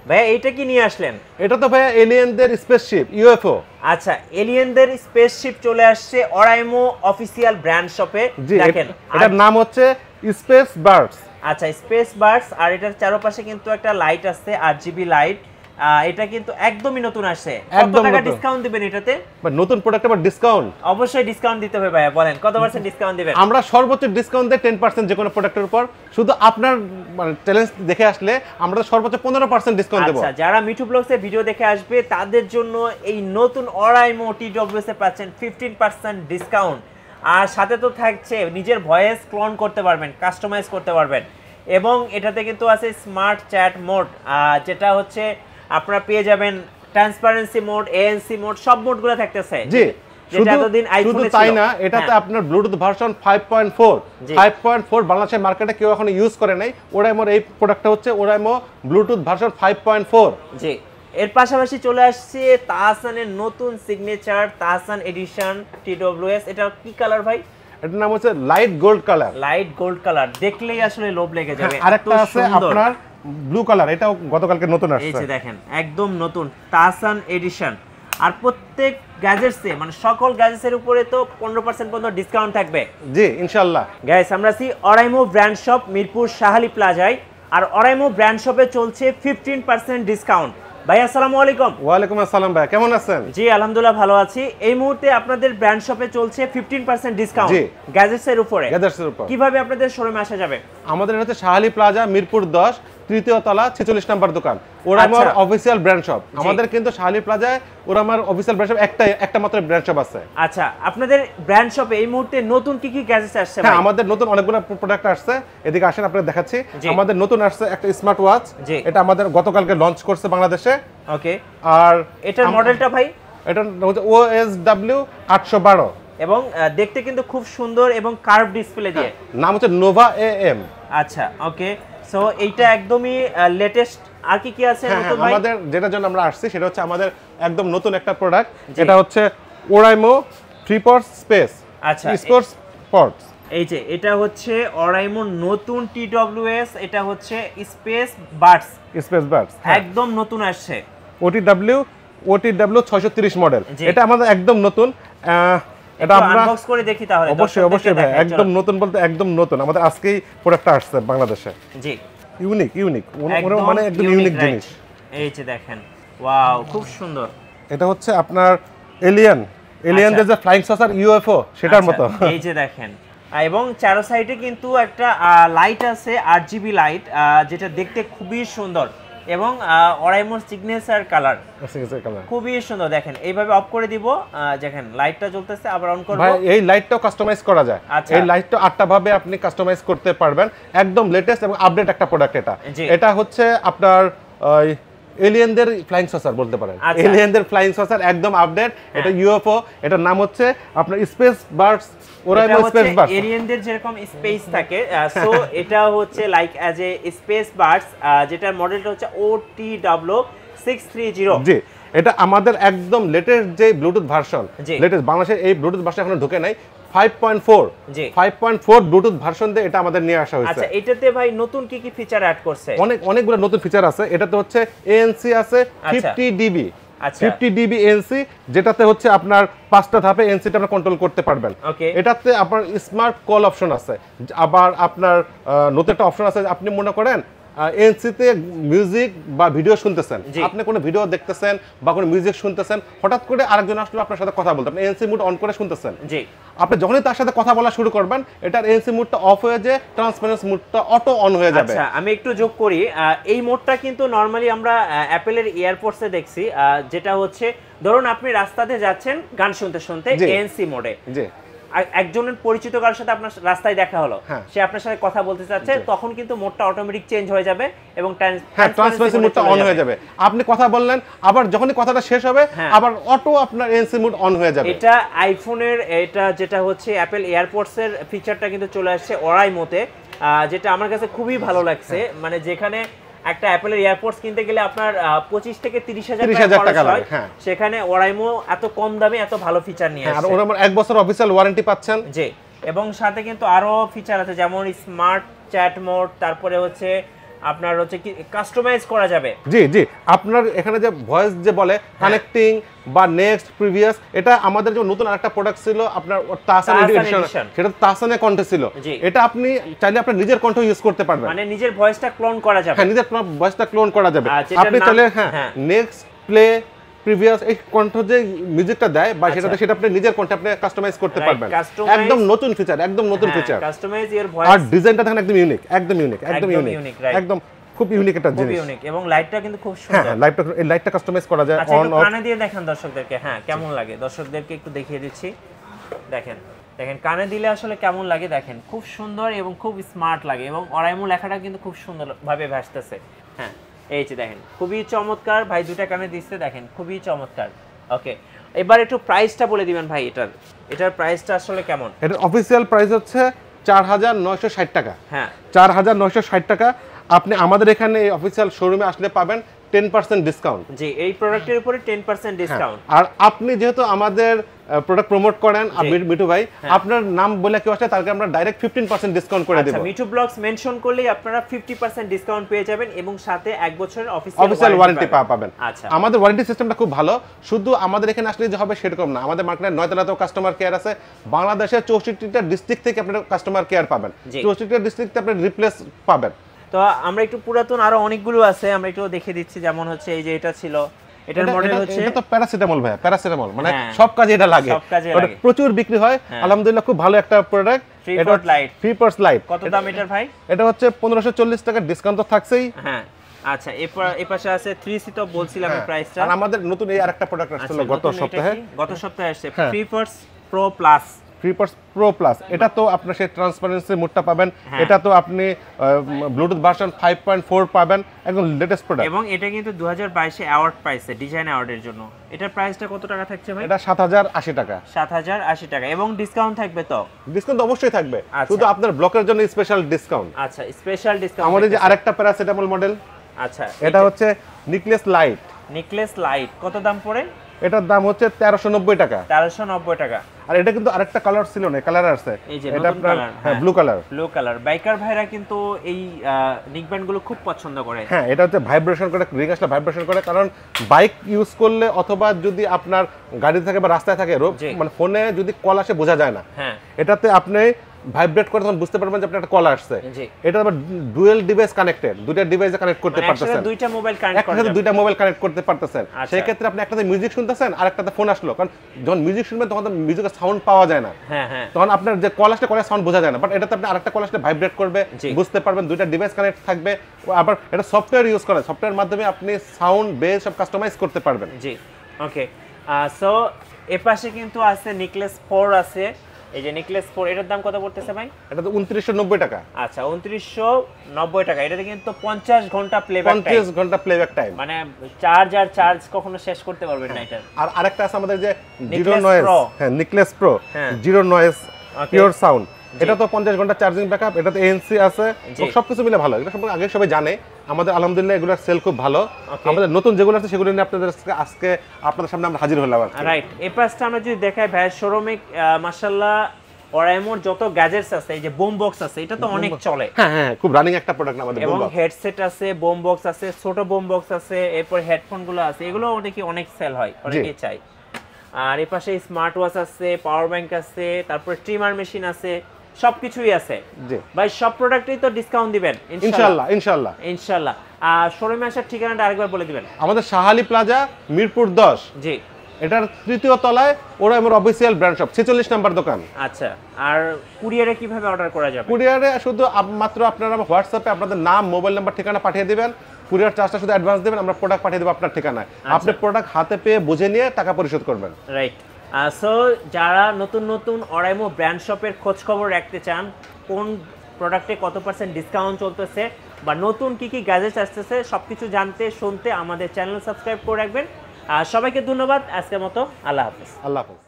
ভাইয়া এইটা কি নিয়ে আসলেন? এটা তো ভাইয়া এলিয়েনদের স্পেসশিপ ইউএফও। আচ্ছা, এলিয়েনদের স্পেসশিপ চলে আসছে অরাইমো অফিসিয়াল ব্র্যান্ড শপে। দেখেন এটার নাম হচ্ছে স্পেস বার্ডস। আচ্ছা, স্পেস বার্ডস। আর এটার চারপাশে কিন্তু একটা লাইট আছে, আরজিবি লাইট। এটা কিন্তু একদমই নতুন আসছে। কত টাকা ডিসকাউন্ট দিবেন এটাতে? নতুন প্রোডাক্ট আবার ডিসকাউন্ট? অবশ্যই ডিসকাউন্ট দিতে হবে ভাইয়া, বলেন কত পার্সেন্ট ডিসকাউন্ট দিবেন? আমরা সর্বোচ্চ ডিসকাউন্ট দেই 10% যে কোনো প্রোডাক্টের উপর। শুধু আপনার মানে চ্যালেঞ্জ দেখে আসলে আমরা সর্বোচ্চ 15% ডিসকাউন্ট দেব। আচ্ছা, যারা মিঠু ব্লগসের ভিডিও দেখে আসবে তাদের জন্য এই নতুন অরাইমো টিডব্লিউএস এ পাচ্ছেন 15% ডিসকাউন্ট। আর সাথে তো থাকছে নিজের ভয়েস ক্লোন করতে পারবেন, কাস্টমাইজ করতে পারবেন। এবং এটাতে কিন্তু আছে স্মার্ট চ্যাট মোড, যেটা হচ্ছে আপনারা পেয়ে যাবেন ট্রান্সপারেন্সি মোড, এএনসি মোড, সব মোডগুলো থাকতেছে। জি, যেটা এতদিন আইফোনে ছিল। তাই না, এটাতে আপনার ব্লুটুথ ভার্সন 5.4 বাংলাদেশের মার্কেটে কেউ এখনো ইউজ করে নাই। ওরাইমোর এই প্রোডাক্টটা হচ্ছে ওরাইমো ব্লুটুথ ভার্সন 5.4। জি, এর পাশাপাশি চলে আসছে তাহসানের নতুন সিগনেচার তাহসান এডিশন টিডব্লিউএস। এটা কি কালার ভাই? এটার নাম হচ্ছে light gold colour. Light gold colour দেখলেই আসলে লোভ লেগে যাবে। আরেকটা আছে আপনার ব্লু কালার, এটাও গতকালকে নতুন আসছে। এই যে দেখেন একদম নতুন তাহসান এডিশন। আর প্রত্যেক গ্যাজেটসে মানে সকল গ্যাজেটসের উপরে তো 15% পর্যন্ত ডিসকাউন্ট থাকবে। জি ইনশাআল্লাহ। গাইস, আমরা আছি অরাইমো ব্র্যান্ড শপ মিরপুর শাহালি প্লাজায়। আর অরাইমো ব্র্যান্ড শপে চলছে 15% ডিসকাউন্ট। ভাই আসসালামু আলাইকুম। ওয়ালাইকুম আসসালাম ভাই, কেমন আছেন? জি আলহামদুলিল্লাহ ভালো আছি। এই মুহূর্তে আপনাদের ব্র্যান্ড শপে চলছে 15% ডিসকাউন্ট গ্যাজেটসের উপরে। কিভাবে আপনাদের শোরুমে আসা যাবে? আমাদের হচ্ছে শাহালি প্লাজা মিরপুর 10 তৃতীয় তলা 46 নম্বর দোকান, ওরামার অফিসিয়াল ব্র্যান্ড শপ। আমাদের কিন্তু শাহালি প্লাজায় ওরামার অফিসিয়াল ব্র্যান্ড শপ একটা মাত্র ব্র্যান্ড শপ আছে। আচ্ছা, আপনাদের ব্র্যান্ড শপে এই মুহূর্তে নতুন কি গ্যাজেটস আসছে? হ্যাঁ, আমাদের নতুন অনেকগুলো প্রোডাক্ট আসছে। এদিকে আসেন আপনাদের দেখাচ্ছি। আমাদের নতুন আসছে একটা স্মার্ট ওয়াচ, এটা আমাদের গতকালকে লঞ্চ করছে বাংলাদেশে। ওকে, আর এটার মডেলটা ভাই? এটা হচ্ছে OSW 812 এবং দেখতে কিন্তু খুব সুন্দর এবং কার্ভ ডিসপ্লে দিয়ে। নাম হচ্ছে নোভা AM। আচ্ছা, ওকে। সো এইটা একদমই লেটেস্ট। আর কি আছে নতুন ভাই? আমাদের যেটার জন্য আমরা আসছি সেটা হচ্ছে আমাদের একদম নতুন একটা প্রোডাক্ট। এটা হচ্ছে ওরাইমো 3-port স্পেস। আচ্ছা, স্পোর্টস পটস। এই যে এটা হচ্ছে অরাইমো নতুন টিডব্লিউএস, এটা হচ্ছে স্পেস বার্ডস। একদম নতুন আসছে। OTW 630 model. এটা আমাদের একদম নতুন। এটা আমরা আনবক্স করে দেখি তাহলে। অবশ্যই ভাই, একদম নতুন বলতে একদম নতুন। আমাদের আজকেই প্রোডাক্টটা আসছে বাংলাদেশে। জি, ইউনিক মানে একদম ইউনিক জিনিস। এই যে দেখেন, ওয়াও খুব সুন্দর। এটা হচ্ছে আপনার এলিয়েনদের যে ফ্লাইং সসার ইউএফও সেটার মতো। এই যে দেখেন, এবং চারো সাইডে কিন্তু একটা লাইট আছে, আরজিবি লাইট, যেটা দেখতে খুবই সুন্দর। এবং অরাইমোর সিগনেচার কালার খুবই সুন্দর। দেখেন এইভাবে অফ করে দিব, দেখেন লাইটটা জ্বলতেছে, আবার অন করব। ভাই এই লাইটটাও কাস্টমাইজ করা যায়। এই লাইটটা 8টা ভাবে আপনি কাস্টমাইজ করতে পারবেন। একদম লেটেস্ট এবং আপডেট একটা প্রোডাক্ট এটা। এটা হচ্ছে আপনার এলিয়েনদের ফ্লাইং সসার বলতে পারেন। এলিয়েনদের ফ্লাইং সসার একদম আপডেট। এটা ইউএফও, এটার নাম হচ্ছে আপনার space birds. Oraimo space birds এলিয়েনদের যেরকম স্পেস থাকে, সো এটা হচ্ছে like as a space birds, যেটার মডেলটা হচ্ছে OTW 630। জি, এটা আমাদের একদম লেটেস্ট যে ব্লুটুথ ভার্সন, লেটেস্ট বাংলাদেশে এই ব্লুটুথ ভার্সন এখনো ঢোকে নাই। 5.4 ব্লুটুথ ভার্সন দিয়ে এটা আমাদের নিয়ে আসা হয়েছে। আচ্ছা, এটাতে ভাই নতুন কি ফিচার অ্যাড করছে? অনেকগুলো নতুন ফিচার আছে। এটাতে হচ্ছে ANC আছে 50 dB। 50 dB ANC, যেটাতে হচ্ছে আপনার 5টা ধাপে এনসিটা আপনি কন্ট্রোল করতে পারবেন। এটাতে আপনার স্মার্ট কল অপশন আছে। আবার আপনার নতুন একটা অপশন আছে, আপনি মনে করেন এনসিতে মিউজিক বা ভিডিও শুনতেছেন, আপনি কোনো ভিডিও দেখতেছেন বা কোনো মিউজিক শুনতেছেন, হঠাৎ করে আরেকজন আসলে আপনার সাথে কথা বলতে, আপনি এনসি মুড অন করে শুনতেছেন। আপনি যখনই তার সাথে কথা বলা শুরু করবেন, এটার এনসি মুডটা অফ হয়ে যায়, ট্রান্সপারেন্সি মুডটা অটো অন হয়ে যাবে। আচ্ছা, আমি একটু যোগ করি। এই মোডটা কিন্তু নরমালি আমরা অ্যাপেলের এয়ারপডসে দেখছি, যেটা হচ্ছে ধরুন আপনি রাস্তাতে যাচ্ছেন গান শুনতে শুনতে এনসি মোডে। একজনের পরিচিত কারোর সাথে আপনার রাস্তায় দেখা হলো, সে আপনার সাথে কথা বলতে চাচ্ছে, তখন কিন্তু মোডটা অটোমেটিক চেঞ্জ হয়ে যাবে এবং ট্রান্সপারেন্সি মুডটা অন হয়ে যাবে। আপনি কথা বললেন, আবার যখনই কথাটা শেষ হবে আবার অটো আপনার এনসি মুড অন হয়ে যাবে। এটা আইফোনের, এটা যেটা হচ্ছে অ্যাপেল এয়ারপডস এর ফিচারটা কিন্তু চলে আসছে অরাইমোতে, যেটা আমার কাছে খুবই ভালো লাগছে। মানে যেখানে একটা অ্যাপেলের এয়ারপডস কিনতে গেলে আপনার 25 থেকে 30,000 টাকা লাগে, সেখানে ওরাইমো এত কম দামে এত ভালো ফিচার নিয়ে আসছে। আর ওরা 1 বছর অফিশিয়াল ওয়ারেন্টি পাচ্ছেন। জি, এবং সাথে কিন্তু আরো ফিচার আছে, যেমন স্মার্ট চ্যাট মোড, তারপরে হচ্ছে আপনার হচ্ছে কি কাস্টমাইজ করা যাবে। জি জি, আপনার এখানে যে ভয়েস যে বলে কানেক্টিং বা নেক্সট প্রিভিয়াস, এটা আমাদের যে নতুন আরেকটা প্রোডাক্ট ছিল আপনার তাহসান এডিশন, সেটা তাহসানের কণ্ঠ ছিল। এটা আপনি চাইলে আপনার নিজের কণ্ঠ ইউজ করতে পারবেন, মানে নিজের ভয়েসটা ক্লোন করা যাবে। হ্যাঁ, নিজের ভয়েসটা ক্লোন করা যাবে। আপনি চাইলে নেক্সট প্লে প্রিভিয়াস এই কণ্ঠ যে মিউজিকটা দেয় বা সেটা আপনি নিজের কণ্ঠে আপনি কাস্টমাইজ করতে পারবেন। একদম নতুন ফিচার, একদম নতুন ফিচার। Customize your voice. আর ডিজাইনটা দেখেন একদম ইউনিক, একদম ইউনিক, একদম ইউনিক, একদম খুব ইউনিক একটা জিনিস। খুব ইউনিক এবং লাইটটা কিন্তু খুব সুন্দর। হ্যাঁ, লাইটটা কাস্টমাইজ করা যায় অন অফ। কানে দিয়ে দেখেন দর্শকদেরকে, হ্যাঁ কেমন লাগে দর্শকদেরকে একটু দেখিয়ে দিচ্ছি। দেখেন দেখেন কানে দিলে আসলে কেমন লাগে, দেখেন খুব সুন্দর এবং খুব স্মার্ট লাগে এবং অরাইমো লেখাটা কিন্তু খুব সুন্দরভাবে ভাসতেছে। হ্যাঁ এই যে দেখেন খুবই চমৎকার ভাই, দুটা কানে দিচ্ছে দেখেন খুবই চমৎকার। ওকে, এবার একটু প্রাইসটা বলে দিবেন ভাই। এটার প্রাইসটা আসলে কেমন? এটার অফিশিয়াল প্রাইস হচ্ছে 4960 টাকা। হ্যাঁ 4960 টাকা। আপনি আমাদের এখানে এই অফিশিয়াল শোরুমে আসলে পাবেন 10% ডিসকাউন্ট। জি, এই প্রোডাক্টের উপরে 10% ডিসকাউন্ট। আর আপনি যেহেতু আমাদের প্রোডাক্ট প্রমোট করেন মিঠু ভাই, আপনার নাম বলে কেউ আসলে তাকে আমরা ডাইরেক্ট 15% ডিসকাউন্ট করে দেব। আচ্ছা, মিঠু ব্লগস মেনশন করলেই আপনারা 50% ডিসকাউন্ট পেয়ে যাবেন এবং সাথে 1 বছরের অফিশিয়াল ওয়ারেন্টি পাবেন। আচ্ছা, আমাদের ওয়ারেন্টি সিস্টেমটা খুব ভালো। শুধু আমাদের এখানে আসলে যে হবে সেরকম না, আমাদের মার্কেটে 9 তলাতেও কাস্টমার কেয়ার আছে। বাংলাদেশের 64টা ডিস্ট্রিক্ট থেকে আপনারা কাস্টমার কেয়ার পাবেন, 64টা ডিস্ট্রিক্টে আপনি রিপ্লেস পাবেন। তো আমরা একটু পুরাতন আরো অনেকগুলো আছে, আমরা একটু দেখিয়ে দিচ্ছি। যেমন হচ্ছে এই যে এটা ছিল, এটার মডেল হচ্ছে এটা তো প্যারাসিটামল ভাই, প্যারাসিটামল মানে সব কাজে এটা লাগে, এটা প্রচুর বিক্রি হয় আলহামদুলিল্লাহ, খুব ভালো একটা প্রোডাক্ট। এটা লাইট, 3% লাইট। কত দাম এটার ভাই? এটা হচ্ছে 1540 টাকা, ডিসকাউন্ট তো থাকছেই। হ্যাঁ আচ্ছা, এই পাশে আছে 3C, তো বলছিলাম এই প্রাইসটা। আর আমাদের নতুন এই আরেকটা প্রোডাক্ট আসছিল গত সপ্তাহে আসছে 3% Pro Plus। 3% Pro Plus, এটা তো আপনার সেই ট্রান্সপারেন্সি মোডটা পাবেন। এটা তো আপনি ব্লুটুথ ভার্সন 5.4 পাবেন, একদম লেটেস্ট প্রোডাক্ট। এবং এটা কিন্তু 2022 এ অ্যাওয়ার্ড পাইছে ডিজাইন অ্যাওয়ার্ডের জন্য। এটার প্রাইসটা কত টাকা থাকছে ভাই? এটা 7080 টাকা। 7080 টাকা এবং ডিসকাউন্ট থাকবে তো? ডিসকাউন্ট অবশ্যই থাকবে, শুধু আপনার ব্লকের জন্য স্পেশাল ডিসকাউন্ট। আচ্ছা, স্পেশাল ডিসকাউন্ট। আমাদের যে আরেকটা প্যারাসিটামল মডেল, আচ্ছা এটা হচ্ছে নিকলেস লাইট। নিকলেস লাইট কত দাম পড়ে? এটার দাম হচ্ছে 1390 টাকা। 1390 টাকা। আর এটা কিন্তু আরেকটা কালার ছিল না, কালার আছে, এটা আপনার blue colour. Blue colour biker ভাইরা কিন্তু এই নিকব্যান্ড গুলো খুব পছন্দ করে। হ্যাঁ, এটা হচ্ছে ভাইব্রেশন করে, রিং আসলে ভাইব্রেশন করে, কারণ বাইক ইউজ করলে অথবা যদি আপনার গাড়িতে থাকে বা রাস্তায় থাকে, মানে ফোনে যদি কল আসে বোঝা যায় না। হ্যাঁ, এটাতে আপনি ভাইব্রেট করে তখন বুঝতে পারবেন যে আপনার একটা কল আসছে। এটা আবার ডুয়াল ডিভাইস কানেক্টেড, দুইটা ডিভাইসে কানেক্ট করতে পারতেছেন, দুইটা মোবাইল কানেক্ট করতে, দুইটা মোবাইল কানেক্ট করতে পারতেছেন। সেই ক্ষেত্রে আপনি একটাতে মিউজিক শুনতেছেন আর একটাতে ফোন আসলো, কারণ যখন মিউজিক শুনবেন তখন তো মিউজিকের সাউন্ড পাওয়া যায় না। হ্যাঁ হ্যাঁ, তখন আপনার যে কল আসলে কলের সাউন্ড বোঝা যায় না, বাট এটাতে আপনি আরেকটা কল আসলে ভাইব্রেট করবে, বুঝতে পারবেন, দুইটা ডিভাইস কানেক্ট থাকবে। আবার এটা সফটওয়্যার ইউজ করে, সফটওয়্যারের মাধ্যমে আপনি সাউন্ড বেস সব কাস্টমাইজ করতে পারবেন। জি, ওকে। সো এর পাশে কিন্তু আছে নিকলেস 4 আছে। এই যে নিকলেস 4, এটার দাম কত পড়তেছে ভাই? এটা তো 2990 টাকা। আচ্ছা, 2990 টাকা। এটাতে কিন্তু 50 ঘন্টা প্লেব্যাক টাইম, 50 ঘন্টা প্লেব্যাক টাইম, মানে চার্জ কখনো শেষ করতে পারবেন না এটা। আর আরেকটা আছে আমাদের যে জিরো নয়েজ, হ্যাঁ necklace pro zero noise pure sound, এটা তো 50 ঘন্টা চার্জিং ব্যাকআপ, এটাতে এএনসি আছে, সবকিছু মিলে ভালো। এটা সম্পর্কে আগে সবাই জানে, আমাদের আলহামদুলিল্লাহ এগুলোর সেল খুব ভালো। আমাদের নতুন যেগুলো আছে সেগুলো নিয়ে আজকে আপনাদের সামনে আমরা হাজির হলাম। রাইট, এই পাশটা আমরা যদি দেখাই ভাই, শোরুমে মাশাআল্লাহ ওরাইমোর যত গ্যাজেটস আছে, এই যে বুম বক্স আছে, এটা তো অনেক চলে। হ্যাঁ হ্যাঁ, খুব রানিং একটা প্রোডাক্ট আমাদের বুম বক্স। এবং হেডসেট আছে, বুম বক্স আছে, ছোট বুম বক্স আছে, এরপর হেডফোন গুলো আছে, এগুলো অনেক সেল হয়, অনেকেই চাই। আর এই পাশে স্মার্ট ওয়াচ আছে, পাওয়ার ব্যাংক আছে, তারপর ট্রিমার মেশিন আছে, সবকিছুই আছে। জি ভাই, সব প্রোডাক্টেই তো ডিসকাউন্ট দিবেন ইনশাআল্লাহ। ইনশাআল্লাহ। আর শোরুমে আসার ঠিকানাটা আরেকবার বলে দিবেন। আমাদের শাহালি প্লাজা, মিরপুর 10। জি, এটার তৃতীয় তলায় ওরাইমোর অফিসিয়াল ব্র্যান্ড শপ, 46 নাম্বার দোকান। আচ্ছা, আর কুরিয়ারে কিভাবে অর্ডার করা যাবে? কুরিয়ারে শুধু মাত্র আপনারা হোয়াটসঅ্যাপে আপনাদের নাম, মোবাইল নাম্বার, ঠিকানা পাঠিয়ে দিবেন। কুরিয়ার চার্জটা শুধু অ্যাডভান্স দিবেন, আমরা প্রোডাক্ট পাঠিয়ে দেব আপনার ঠিকানায়। আপনি প্রোডাক্ট হাতে পেয়ে বুঝে নিয়ে টাকা পরিশোধ করবেন। রাইট। সো যারা নতুন ওরাইমো ব্র্যান্ড শপের খোঁজ খবর রাখতে চান, কোন প্রোডাক্টে কত % ডিসকাউন্ট চলতেছে বা নতুন কি গ্যাজেটস আসতেছে, সবকিছু জানতে শুনতে আমাদের চ্যানেল সাবস্ক্রাইব করে রাখবেন। সবাইকে ধন্যবাদ। আজকের মতো আল্লাহ হাফেজ। আল্লাহ হাফেজ।